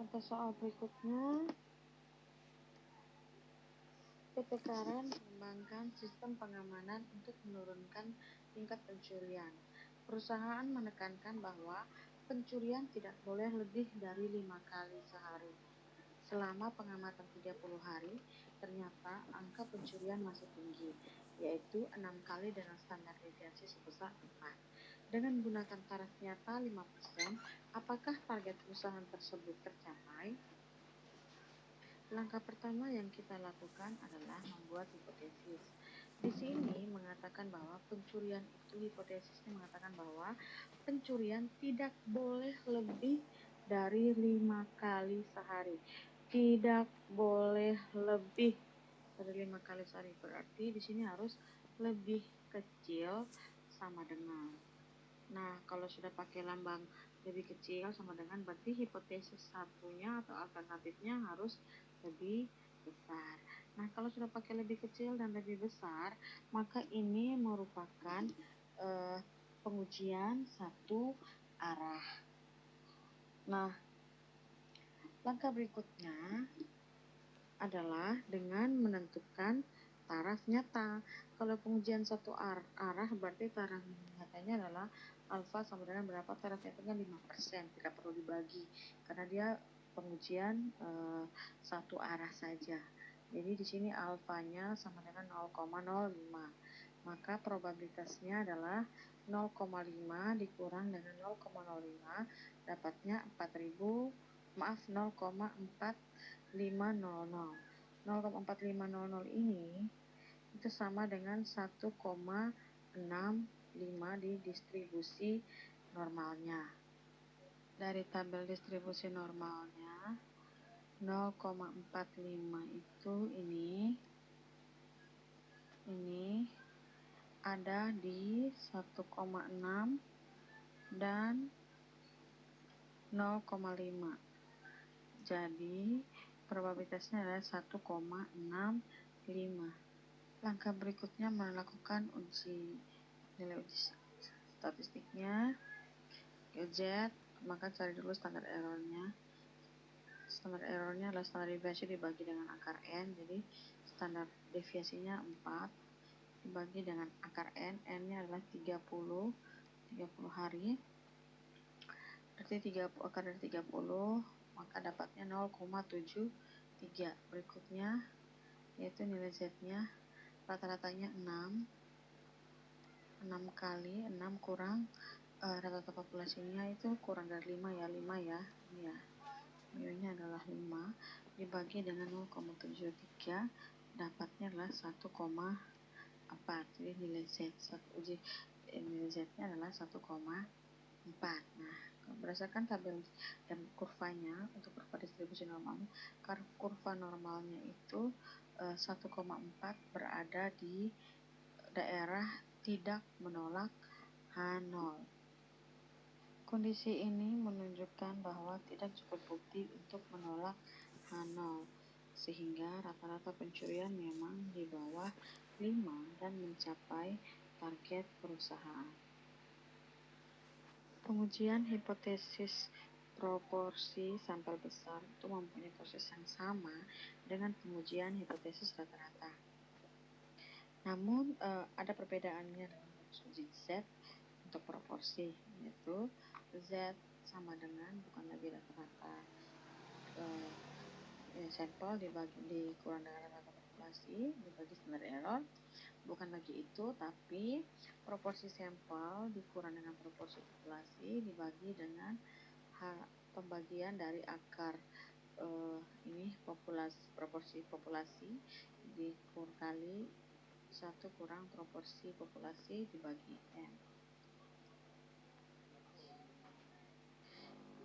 Contoh soal berikutnya, PT Karen mengembangkan sistem pengamanan untuk menurunkan tingkat pencurian. Perusahaan menekankan bahwa pencurian tidak boleh lebih dari 5 kali sehari. Selama pengamatan 30 hari, ternyata angka pencurian masih tinggi, yaitu 6 kali dengan standar deviasi sebesar 4. Dengan menggunakan taraf nyata 5%, apakah target perusahaan tersebut tercapai? Langkah pertama yang kita lakukan adalah membuat hipotesis. Di sini mengatakan bahwa pencurian itu, hipotesisnya mengatakan bahwa pencurian tidak boleh lebih dari 5 kali sehari. Tidak boleh lebih dari 5 kali sehari. Berarti di sini harus lebih kecil sama dengan. Nah, kalau sudah pakai lambang lebih kecil sama dengan, berarti hipotesis satunya atau alternatifnya harus lebih besar. Nah, kalau sudah pakai lebih kecil dan lebih besar, maka ini merupakan pengujian satu arah. Nah, langkah berikutnya adalah dengan menentukan taraf nyata. Kalau pengujian satu arah, berarti taraf nyatanya adalah alfa sama dengan berapa? Taraf nyatanya 5%, tidak perlu dibagi karena dia pengujian satu arah saja. Jadi di sini alfanya sama dengan 0,05. Maka probabilitasnya adalah 0,5 dikurang dengan 0,05, dapatnya 0,4500. 0,4500 ini itu sama dengan 1,65 di distribusi normalnya. Dari tabel distribusi normalnya, 0,45 itu ini ada di 1,6 dan 0,5. Jadi probabilitasnya adalah 1,65. Langkah berikutnya melakukan nilai uji statistiknya. Z, maka cari dulu standar errornya. Standar errornya adalah standar deviasi dibagi dengan akar N. Jadi standar deviasinya 4 dibagi dengan akar N. N-nya adalah 30 hari. Berarti akar dari 30, maka dapatnya 0,73. Berikutnya yaitu nilai Z-nya, rata-ratanya 6 kali 6 kurang rata-rata populasinya itu kurang dari 5 ya, ini ya. Mu-nya adalah 5 dibagi dengan 0,73, dapatnya adalah 1,4. Jadi nilai Z-nya adalah 1,4. Nah, berdasarkan tabel dan kurvanya, untuk kurva distribusi normalnya, kurva normalnya itu 1,4 berada di daerah tidak menolak H0. Kondisi ini menunjukkan bahwa tidak cukup bukti untuk menolak H0, sehingga rata-rata pencurian memang di bawah 5 dan mencapai target perusahaan. Pengujian hipotesis proporsi sampel besar itu mempunyai proses yang sama dengan pengujian hipotesis rata-rata. Namun ada perbedaannya dalam rumus uji Z untuk proporsi, yaitu Z sama dengan bukan lagi rata-rata sampel dikurang dengan rata-rata populasi dibagi standar error, bukan lagi itu, tapi proporsi sampel dikurang dengan proporsi populasi dibagi dengan pembagian dari akar proporsi populasi dikali 1 kurang proporsi populasi dibagi N.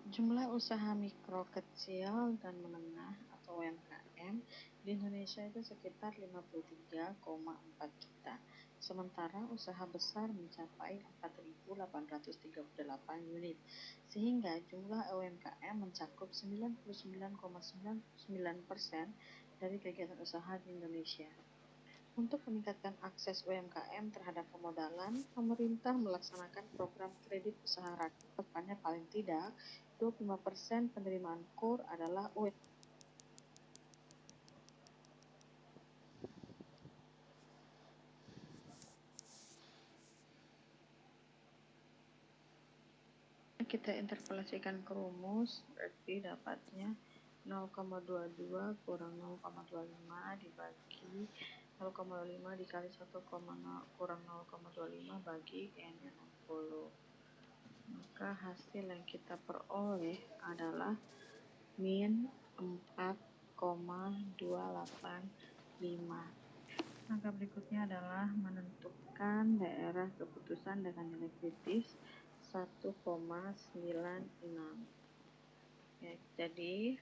Jumlah usaha mikro, kecil, dan menengah atau UMKM di Indonesia itu sekitar 53,4 juta. Sementara usaha besar mencapai 4.838 unit. Sehingga jumlah UMKM mencakup 99,99% dari kegiatan usaha di Indonesia. Untuk meningkatkan akses UMKM terhadap pemodalan, pemerintah melaksanakan program kredit usaha rakyat tepatnya paling tidak 25% penerimaan KUR adalah UMKM. Kita interpolasikan ke rumus, berarti dapatnya 0,22 kurang 0,25 dibagi 0,25 dikali 1, kurang 0,25 bagi N-nya 60. Maka hasil yang kita peroleh adalah min 4,285. Langkah berikutnya adalah menentukan daerah keputusan dengan nilai kritis 1,96. Ya, jadi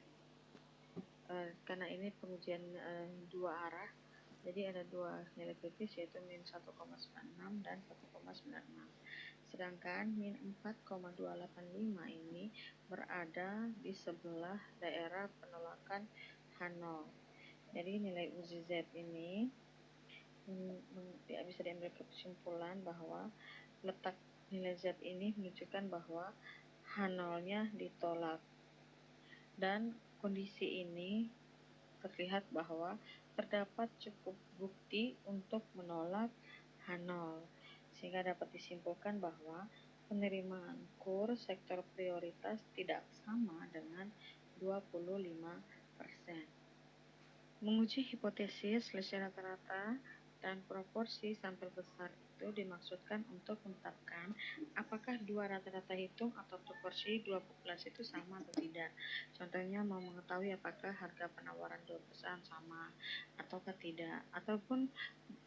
karena ini pengujian dua arah, jadi ada dua nilai kritis yaitu min 1,96 dan 1,96. Sedangkan min 4,285 ini berada di sebelah daerah penolakan H0. Jadi nilai uji Z ini bisa diambil kesimpulan bahwa letak nilai Z ini menunjukkan bahwa H0-nya ditolak. Dan kondisi ini terlihat bahwa terdapat cukup bukti untuk menolak H0, sehingga dapat disimpulkan bahwa penerimaan KUR sektor prioritas tidak sama dengan 25%. Menguji hipotesis selisih rata-rata dan proporsi sampel besar itu dimaksudkan untuk menetapkan apakah dua rata-rata hitung atau proporsi dua populasi itu sama atau tidak. Contohnya mau mengetahui apakah harga penawaran dua perusahaan sama ataukah tidak, ataupun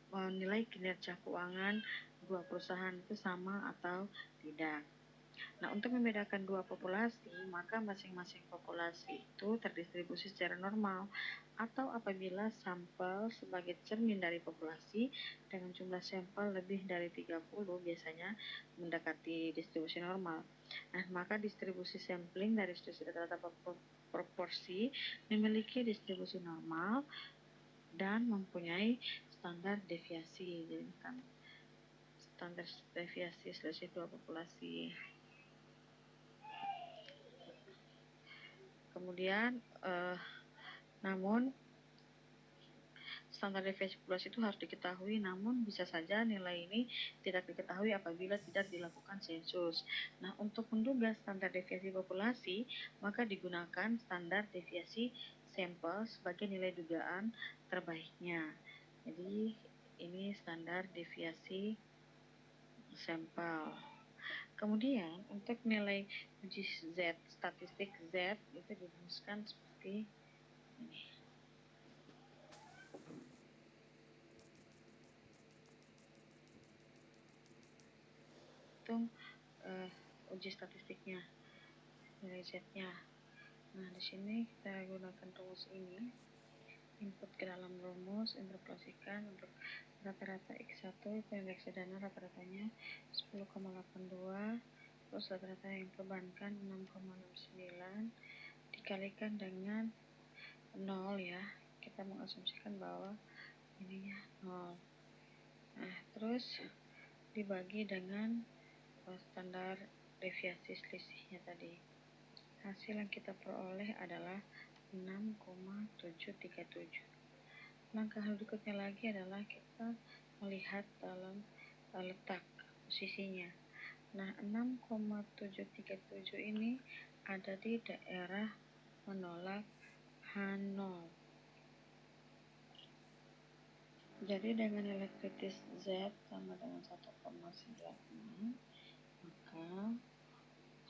menilai kinerja keuangan dua perusahaan itu sama atau tidak. Nah, untuk membedakan dua populasi, maka masing-masing populasi itu terdistribusi secara normal, atau apabila sampel sebagai cermin dari populasi dengan jumlah sampel lebih dari 30 biasanya mendekati distribusi normal. Nah, maka distribusi sampling dari distribusi rata-rata proporsi memiliki distribusi normal dan mempunyai standar deviasi. Jadi kan standar deviasi selisih dua populasi. Kemudian namun standar deviasi populasi itu harus diketahui, namun bisa saja nilai ini tidak diketahui apabila tidak dilakukan sensus. Nah, untuk menduga standar deviasi populasi, maka digunakan standar deviasi sampel sebagai nilai dugaan terbaiknya. Jadi ini standar deviasi sampel. Kemudian untuk nilai uji Z, statistik Z itu dirumuskan seperti ini. Hitung uji statistiknya, nilai Z-nya. Nah, di sini kita gunakan rumus ini. Input ke dalam rumus, interpolasikan untuk rata-rata X1 itu indeks dana rata-ratanya 10,82, terus rata-rata yang perbankan 6,69 dikalikan dengan 0 ya. Kita mengasumsikan bahwa ininya 0. Nah, terus dibagi dengan standar deviasi selisihnya tadi. Hasil yang kita peroleh adalah 6,737. Langkah berikutnya lagi adalah kita melihat dalam letak posisinya. Nah, 6,737 ini ada di daerah menolak H0. Jadi dengan nilai kritis Z sama dengan 1,96, maka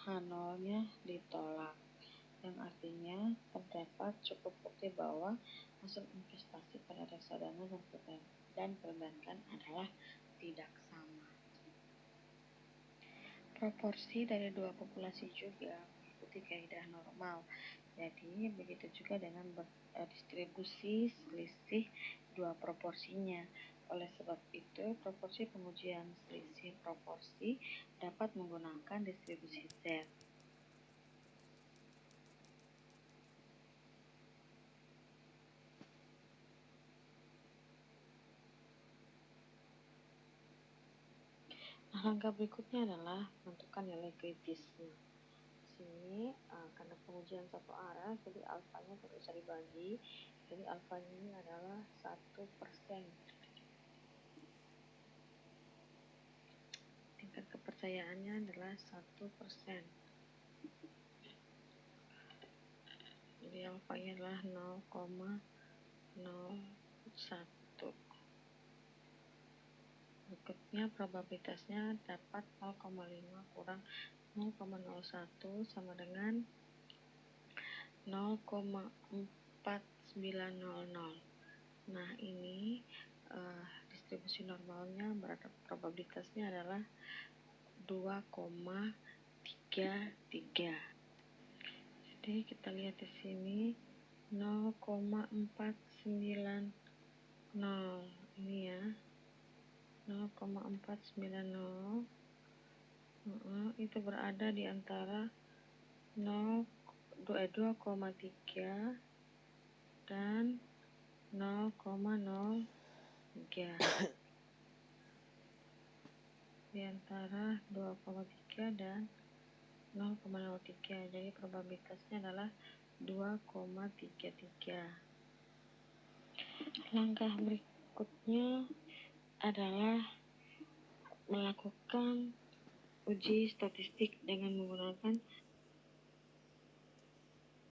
H0-nya ditolak, yang artinya terdapat cukup bukti bahwa hasil investasi pada reksadana dan perbankan adalah tidak sama. Proporsi dari dua populasi juga mengikuti kaidah normal. Jadi begitu juga dengan distribusi selisih dua proporsinya. Oleh sebab itu, proporsi pengujian selisih proporsi dapat menggunakan distribusi Z. Langkah berikutnya adalah menentukan nilai kritisnya. Di sini karena pengujian satu arah, jadi alfanya tidak bisa dibagi. Jadi alfanya ini adalah 1%. Tingkat kepercayaannya adalah 1%. Jadi alfanya adalah 0,01. Berikutnya probabilitasnya dapat 0,5 kurang 0,01 sama dengan 0,4900. Nah, ini distribusi normalnya berada probabilitasnya adalah 2,33. Jadi kita lihat di sini 0,490 ini ya. 0,490 itu berada di antara 2,3 dan 0,03. Di antara 2,3 dan 0,03. Jadi probabilitasnya adalah 2,33. Langkah berikutnya adalah melakukan uji statistik dengan menggunakan